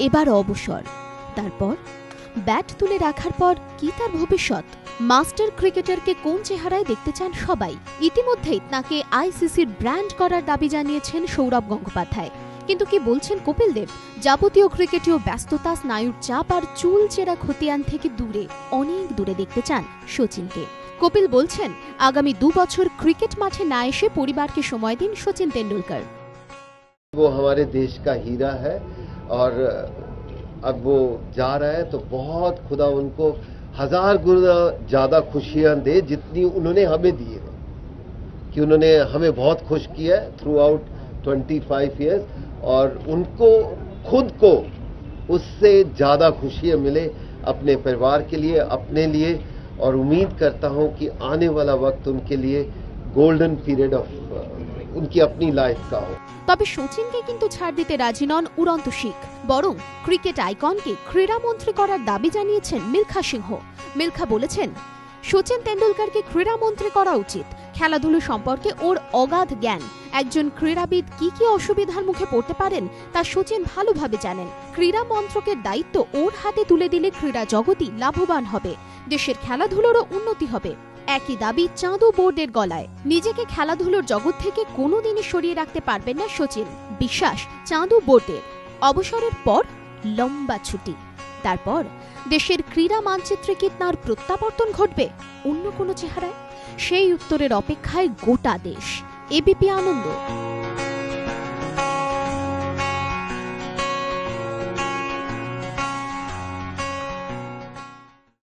এবার অবসর। তারপর ব্যাট তুলে রাখার পর কি তার ভবিষ্যৎ? মাস্টার ক্রিকেটারকে কোন চেহারায় দেখতে চান সবাই? ইতিমধ্যেই তাকে আইসিসির ব্র্যান্ড করার দাবি জানিয়েছেন সৌরভ গঙ্গোপাধ্যায়। কিন্তু কি বলছেন কপিল দেব? যাবতীয় ক্রিকেটীয় ব্যস্ততা, স্নায়ুর চাপ আর চুল চেরা খতিয়ান থেকে দূরে, অনেক দূরে দেখতে চান সচিনকে। কপিল বলছেন, আগামী 2 বছর ক্রিকেট মাঠে না এসে পরিবারকে সময় দিন সচিন তেন্ডুলকর। वो हमारे देश का हीरा है और अब वो जा रहा है तो बहुत खुदा उनको 1000 गुना ज्यादा खुशियां दे जितनी उन्होंने हमें दी है, कि उन्होंने हमें बहुत खुश किया है थ्रू आउट 25 ईयर्स और उनको खुद को उससे ज्यादा खुशियां मिले अपने परिवार के लिए, अपने लिए, और उम्मीद करता हूं कि आने वाला वक्त उनके लिए गोल्डन पीरियड ऑफ उनकी अपनी लाइफ का हो। তবে সচিনকে কিন্তু ছাড় দিতে রাজি নন উড়ন্ত শিখ, বরং ক্রিকেট আইকনকে ক্রীড়ামন্ত্রী করার দাবি জানিয়েছেন মিলখা সিংহ। মিলখা বলেছেন, সচিন তেন্ডুলকরকে ক্রীড়ামন্ত্রী করা উচিত। খেলাধুলো সম্পর্কে ওর অগাধ জ্ঞান। একজন ক্রীড়াবিদ কি কি অসুবিধার মুখে পড়তে পারেন তা সচিন ভালোভাবে জানেন। ক্রীড়া মন্ত্রকের দায়িত্ব ওর হাতে তুলে দিলে ক্রীড়া জগতই লাভবান হবে, দেশের খেলাধুলোরও উন্নতি হবে। একই দাবি চাঁদু বোর্ডের গলায়। নিজেকে খেলাধুলোর জগৎ থেকে কোনোদিনই সরিয়ে রাখতে পারবেন না সচিন, বিশ্বাস চাঁদু বোর্ডের। অবসরের পর লম্বা ছুটি, তারপর দেশের ক্রীড়া মানচিত্রে কি তাঁর প্রত্যাবর্তন ঘটবে অন্য কোনো চেহারায়? সেই উত্তরের অপেক্ষায় গোটা দেশ। এবিপি আনন্দ।